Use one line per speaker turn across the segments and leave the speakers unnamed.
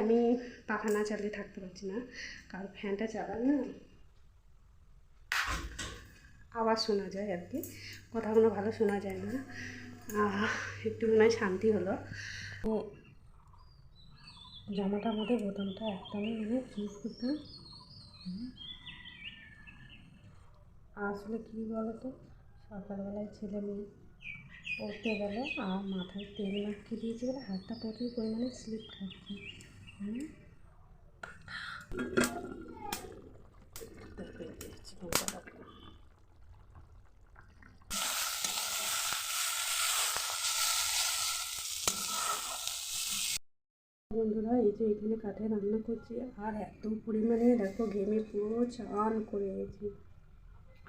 আমি পাখা না চালিয়ে থাকতে পারছি না, কারণ ফ্যানটা চালালে না আওয়াজ শোনা যায় আর কি, কথাগুলো ভালো শোনা যায় না। একটু মনে হয় শান্তি হলো। জামাটার মধ্যে বোতামটা একদমই চুজ করতে আসলে কী বলতো, সকালবেলায় ছেলে মেয়ে পড়তে গেলে আর মাথায় তেল মাখিয়ে দিয়েছে বলে হাতটা প্রচুর পরিমাণে স্লিপ খাচ্ছে। বন্ধুরা, এই যে এখানে কাঠে রান্না করছি আর এত পরিমাণে দেখো ঘেমে পুরো চান করে গেছি,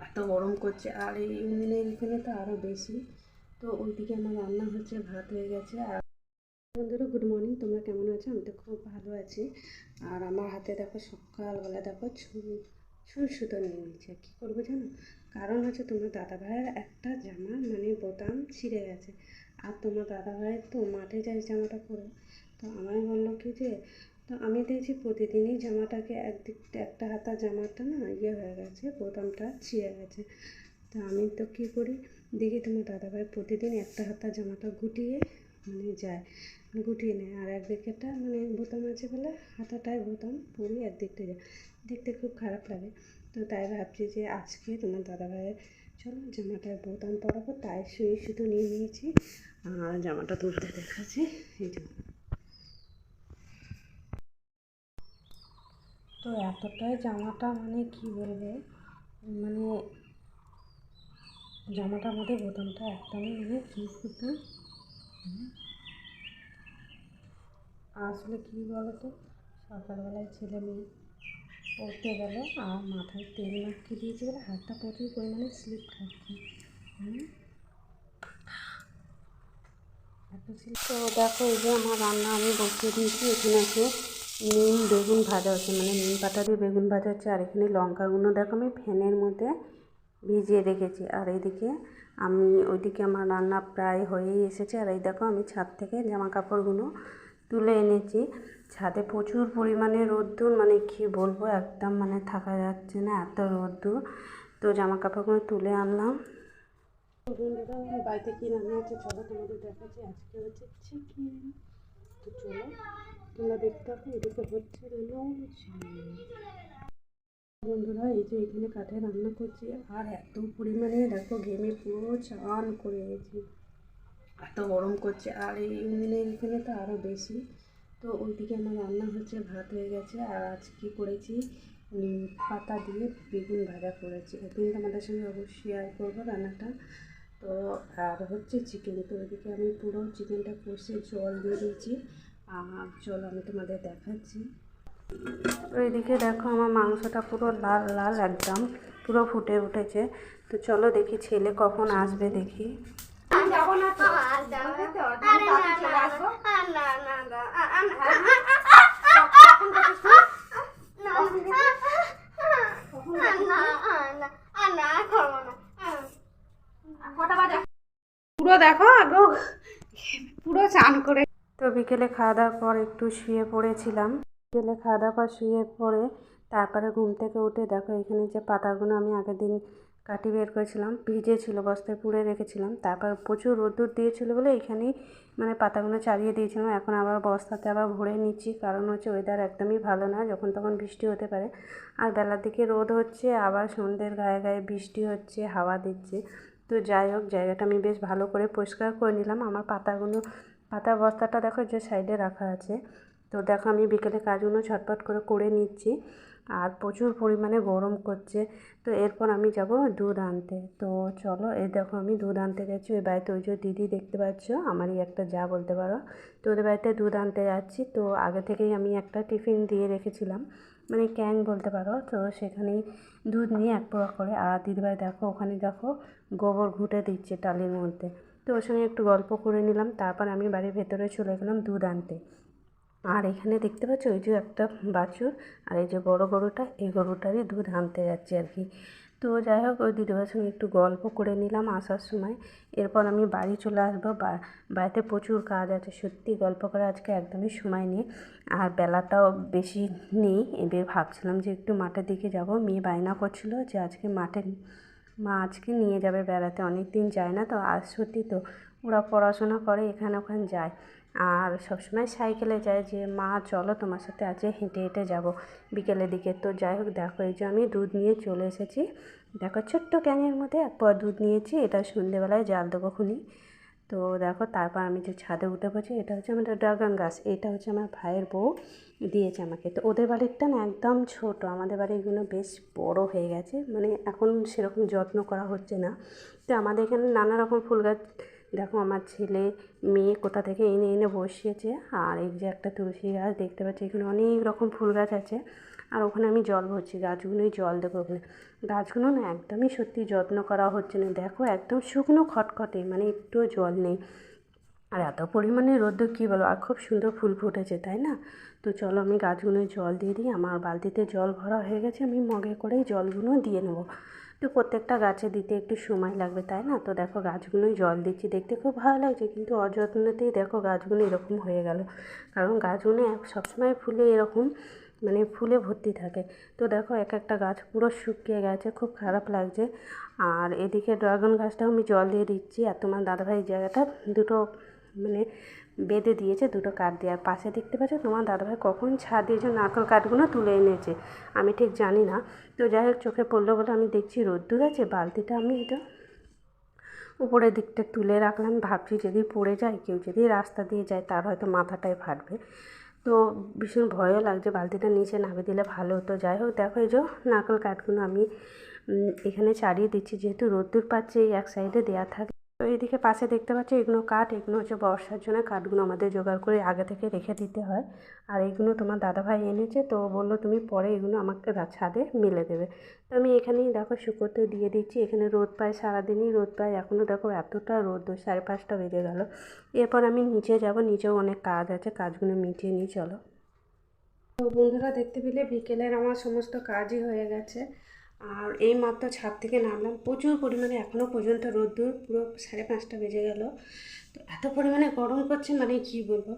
এত গরম করছে। আর এই উনুনের এখানে তো আরও বেশি। তো ওইদিকে আমার রান্না হচ্ছে, ভাত হয়ে গেছে। আর বন্ধুরা, গুড মর্নিং, তোমরা কেমন আছো? আমি তো খুব ভালো আছি। আর আমার হাতে দেখো সকালবেলা দেখো ছুঁচ সুতো নিয়ে নিচ্ছে। কী করবো জানো? কারণ হচ্ছে তোমার দাদাভাইয়ের একটা জামা মানে বোতাম ছিঁড়ে গেছে। আর তোমার দাদাভাইয়ের তো মাঠে যায় জামাটা পরে। তো আমায় বললো কি যে, তো আমি দেখছি প্রতিদিনই জামাটাকে একদিকটা একটা হাতা জামাটা না হয়ে গেছে, বোতামটা ছিঁড়ে গেছে। তো আমি তো কী করি, দেখি তোমার দাদাভাই প্রতিদিন একটা হাতা জামাটা গুটিয়ে মানে যায়, গুটিয়ে নেয়। আর একদিকেটা মানে বোতাম আছে বলে হাতাটায় বোতাম পরিয়ে একদিকটা যায়, দেখতে খুব খারাপ লাগে। তো তাই ভাবছি যে আজকে তোমার দাদাভাইয়ের চলো জামাটায় বোতাম পরাবো, তাই সুই সুতো নিয়ে নিয়েছি আর জামাটা তুলতে দেখাচ্ছি। এই জন্য তো এতটাই জামাটা মানে কি বলবো, মানে জামাটার মধ্যে বোতামটা একদমই চুজ করতে আসলে কী বলতো, সকালবেলায় ছেলে মেয়ে পড়তে গেলে আর মাথায় তেল মাখিয়ে দিয়েছে বলে হাতটা প্রচুর পরিমাণে স্লিপ খাচ্ছে। তো দেখো, এই যে আমার রান্না আমি বসিয়ে দিয়েছি। এখানে আছে নিম বেগুন ভাজা হচ্ছে, মানে নিম পাতা দিয়ে বেগুন ভাজা হচ্ছে। আর এখানে লঙ্কাগুলো দেখো আমি ফ্যানের মধ্যে ভিজিয়ে রেখেছি। আর এইদিকে ওইদিকে আমার রান্না প্রায় হয়েই এসেছে। আর এই দেখো আমি ছাদ থেকে জামা কাপড়গুলো তুলে এনেছি। ছাদে প্রচুর পরিমাণে রোদ্দুর, মানে কি বলবো, একদম মানে থাকা যাচ্ছে না, এত রোদ্দুর। তো জামা কাপড়গুলো তুলে আনলাম। বন্ধুরা, বাড়িতে কী রান্না হচ্ছে চলো তোমাদের দেখাচ্ছি। আজকে হচ্ছে চিকেন। তো চলো তোমরা দেখতে পাবো। এদিকে হচ্ছে বন্ধুরা, এই যে এখানে কাঠে রান্না করছি আর এত পরিমাণে দেখো ঘেমে পুরো চান করে গেছি, এত গরম করছে। আর এই উনুনের এখানে তো আরও বেশি। তো ওইদিকে আমার রান্না হচ্ছে, ভাত হয়ে গেছে। আর আজকে করেছি পাতা দিয়ে বেগুন ভাজা করেছি। একদিন তোমাদের সঙ্গে অবশ্যই শেয়ার করবো রান্নাটা। তো আর হচ্ছে চিকেন। তো ওইদিকে আমি পুরো চিকেনটা কষে জল দিয়ে দিয়েছি। আর চলো আমি তোমাদের দেখাচ্ছি। তো এইদিকে দেখো আমার মাংসটা পুরো লাল লাল একদম পুরো ফুটে উঠেছে। তো চলো দেখি ছেলে কখন আসবে দেখি। পুরো দেখো আগো পুরো চান করে। তো বিকেলে খাওয়া দাওয়ার পর একটু শুয়ে পড়েছিলাম। বিকেলে খাওয়া দাওয়ার পর শুয়ে পড়ে তারপরে ঘুম থেকে উঠে দেখো এখানে যে পাতাগুলো আমি আগের দিন কাটি বের করেছিলাম, ভিজে ছিল, বস্তায় পুড়ে রেখেছিলাম। তারপর প্রচুর রোদ্দুর দিয়েছিল বলে এখানেই মানে পাতাগুলো ছাড়িয়ে দিয়েছিলাম। এখন আবার বস্তাতে আবার ভরে নিচ্ছি, কারণ হচ্ছে ওয়েদার একদমই ভালো না, যখন তখন বৃষ্টি হতে পারে। আর বেলার দিকে রোদ হচ্ছে, আবার সন্ধ্যের গায়ে গায়ে বৃষ্টি হচ্ছে, হাওয়া দিচ্ছে। তো যাই হোক, জায়গাটা আমি বেশ ভালো করে পরিষ্কার করে নিলাম। আমার পাতার বস্তাটা দেখো যে সাইডে রাখা আছে। তো দেখো আমি বিকেলে কাজগুলো ঝটপট করে নিচ্ছি। আর প্রচুর পরিমাণে গরম করছে। তো এরপর আমি যাব দুধ আনতে। তো চলো, এই দেখো আমি দুধ আনতে যাচ্ছি। ওই বাড়িতে ওই যে দিদি দেখতে পাচ্ছ, আমারই একটা যা বলতে পারো। তো ওদের বাড়িতে দুধ আনতে যাচ্ছি। তো আগে থেকেই আমি একটা টিফিন দিয়ে রেখেছিলাম, মানে ক্যান বলতে পারো। তো সেখানেই দুধ নিয়ে এক পোয়া করে। আর দিদিভাই দেখো ওখানে দেখো গোবর ঘুঁটে দিচ্ছে টালির মধ্যে। তো ওর সঙ্গে একটু গল্প করে নিলাম। তারপর আমি বাড়ির ভেতরে চলে গেলাম দুধ আনতে। আর এখানে দেখতে পাচ্ছ ওই যে একটা বাছুর, আর এই যে বড় গরুটা, এই গরুটারই দুধ আনতে যাচ্ছি আর কি। তো যাই হোক ওই দিদিভাইয়ের সঙ্গে একটু গল্প করে নিলাম আসার সময়। এরপর আমি বাড়ি চলে আসবো। বাড়িতে প্রচুর কাজ আছে, সত্যি গল্প করে আজকে একদমই সময় নেই, আর বেলাটাও বেশি নেই। এবার ভাবছিলাম যে একটু মাঠের দিকে যাব। মেয়ে বায়না করছিল যে আজকে মাঠে মা আজকে নিয়ে যাবে বেড়াতে, অনেক দিন যায় না তো। আর সত্যি তো ওরা পড়াশোনা করে, এখানে ওখানে যায়, আর সবসময় সাইকেলে যায়, যে মা চলো তোমার সাথে আজকে হেঁটে হেঁটে যাব বিকেলের দিকে। তো যাই হোক দেখো, এই যে আমি দুধ নিয়ে চলে এসেছি। দেখো ছোট্ট ক্যানের মধ্যে এক পর দুধ নিয়েছি, এটা সন্ধেবেলায় জাল দেবো খুনি। তো দেখো তারপর আমি যে ছাদে উঠে পড়ছি। এটা হচ্ছে আমাদের ড্রাগন গাছ, এটা হচ্ছে আমার ভাইয়ের বউ দিয়েছে আমাকে। তো ওদের বাড়িরটা না একদম ছোট, আমাদের বাড়িগুলো বেশ বড় হয়ে গেছে, মানে এখন সেরকম যত্ন করা হচ্ছে না। তো আমাদের এখানে নানা রকম ফুল গাছ, দেখো আমার ছেলে মেয়ে কোথা থেকে এনে এনে বসিয়েছে। আর এই যে একটা তুলসী গাছ দেখতে পাচ্ছি, এখানে অনেক রকম ফুল গাছ আছে। আর ওখানে আমি জল ভরছি, গাছগুলোই জল দেবো ওখানে। গাছগুলো না একদমই সত্যি যত্ন করা হচ্ছে না, দেখো একদম শুকনো খটখটে, মানে একটুও জল নেই। আর এত পরিমাণে রোদ্দুর কী বলো, আর খুব সুন্দর ফুল ফুটেছে তাই না। তো চলো আমি গাছগুলোয় জল দিয়ে দিই। আমার বালতিতে জল ভরা হয়ে গেছে, আমি মগে করেই জলগুলো দিয়ে নেবো। তো প্রত্যেকটা গাছে দিতে একটু সময় লাগবে তাই না। তো দেখো গাছগুলোই জল দিচ্ছি, দেখতে খুব ভালো লাগছে, কিন্তু অযত্নতেই দেখো গাছগুলো এরকম হয়ে গেল। কারণ গাছগুলো সবসময় ফুলে এরকম, মানে ফুলে ভর্তি থাকে। তো দেখো এক একটা গাছ পুরো শুকিয়ে গেছে, খুব খারাপ লাগছে। আর এদিকে ড্রাগন গাছটাও আমি জল দিয়ে দিচ্ছি। আর তোমার দাদাভাই জায়গাটা দুটো মানে বেঁধে দিয়েছে, দুটো কাঠ দিয়ে। আর পাশে দেখতে পাচ্ছ তোমার দাদাভাই কখন ছাদ দিয়েছে, নারকেল কাঠগুলো তুলে এনেছে, আমি ঠিক জানি না। তো যাই হোক চোখে পড়লো বলে আমি দেখছি রোদ্দুর আছে, বালতিটা আমি এটা উপরের দিকটা তুলে রাখলাম। ভাবছি যদি পড়ে যায়, কেউ যদি রাস্তা দিয়ে যায়, তার হয়তো মাথাটাই ফাটবে। তো ভীষণ ভয়ও লাগছে, বালতিটা নিচে নামিয়ে দিলে ভালো হতো। যাই হোক দেখো এই যে নারকেল কাঠগুলো আমি এখানে ছাড়িয়ে দিচ্ছি, যেহেতু রোদ্দুর পাচ্ছে এই এক সাইডে দেওয়া থাকে। তো এইদিকে পাশে দেখতে পাচ্ছি এগুলো কাঠ, এগুলো হচ্ছে বর্ষার জন্য কাঠগুলো আমাদের জোগাড় করে আগে থেকে রেখে দিতে হয়। আর এইগুলো তোমার দাদাভাই এনেছে, তো বললো তুমি পরে এগুলো আমাকে ছাদে মেলে দেবে। তো আমি এখানেই দেখো শুকোতে দিয়ে দিচ্ছি। এখানে রোদ পায়, সারাদিনই রোদ পায়। এখনও দেখো এতটা রোদ, 5:30 বেজে গেল। এরপর আমি নিচে যাব, নিচেও অনেক কাজ আছে, কাজগুলো মিটিয়ে নিই চলো। তো বন্ধুরা দেখতে পেলে বিকেলের আমার সমস্ত কাজই হয়ে গেছে। আর এই মাত্র ছাদ থেকে নামলাম, প্রচুর পরিমাণে এখনও পর্যন্ত রোদ্দুর, পুরো 5:30 বেজে গেল। তো এত পরিমাণে গরম করছে, মানে কী বলবো,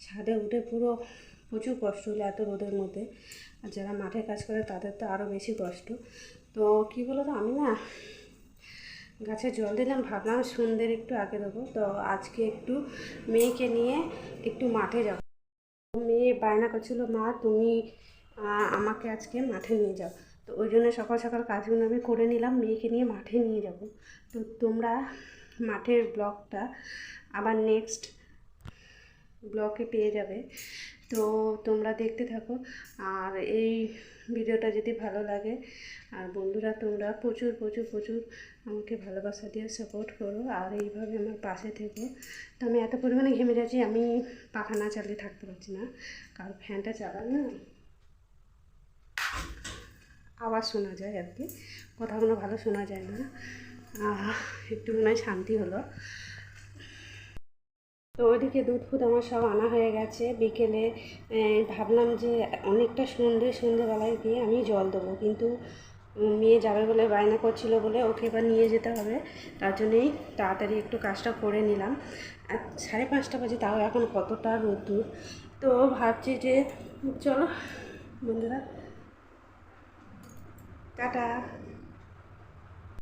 ছাদে উঠে পুরো প্রচুর কষ্ট হলো এত রোদের মধ্যে। আর যারা মাঠে কাজ করে তাদের তো আরও বেশি কষ্ট। তো কী বলো তো, আমি না গাছে জল দিলাম, ভাবলাম সন্ধ্যের একটু আগে দেবো। তো আজকে একটু মেয়েকে নিয়ে একটু মাঠে যাব। মেয়ে বায়না করছিল মা তুমি আমাকে আজকে মাঠে নিয়ে যাও। তো ওই জন্য সকাল সকাল কাজগুলো আমি করে নিলাম, মেয়েকে নিয়ে মাঠে নিয়ে যাব। তো তোমরা মাঠের ব্লগটা আবার নেক্সট ব্লগে পেয়ে যাবে, তো তোমরা দেখতে থাকো। আর এই ভিডিওটা যদি ভালো লাগে, আর বন্ধুরা তোমরা প্রচুর প্রচুর প্রচুর আমাকে ভালোবাসা দিয়ে সাপোর্ট করো, আর এইভাবে আমার পাশে থেকো। তো আমি এত পরিমাণে ঘেমে যাচ্ছি, আমি পাখা না চালিয়ে থাকতে পারছি না, কারণ ফ্যানটা চালালে না আওয়াজ শোনা যায়, আর কি কথাগুলো ভালো শোনা যায় না। একটু মনে হয় শান্তি হলো। তো ওইদিকে দুধ ফুধ আমার সব আনা হয়ে গেছে। বিকেলে ভাবলাম যে অনেকটা সন্ধেবেলায় গিয়ে আমি জল দেবো, কিন্তু মেয়ে যাবে বলে বায়না করছিল বলে ওকে এবার নিয়ে যেতে হবে, তার জন্যই তাড়াতাড়ি একটু কাজটা করে নিলাম। আর 5:30 বাজে, তাও এখন কতটা রোদ্দুর। তো ভাবছি যে চলো বন্ধুরা, টাটা।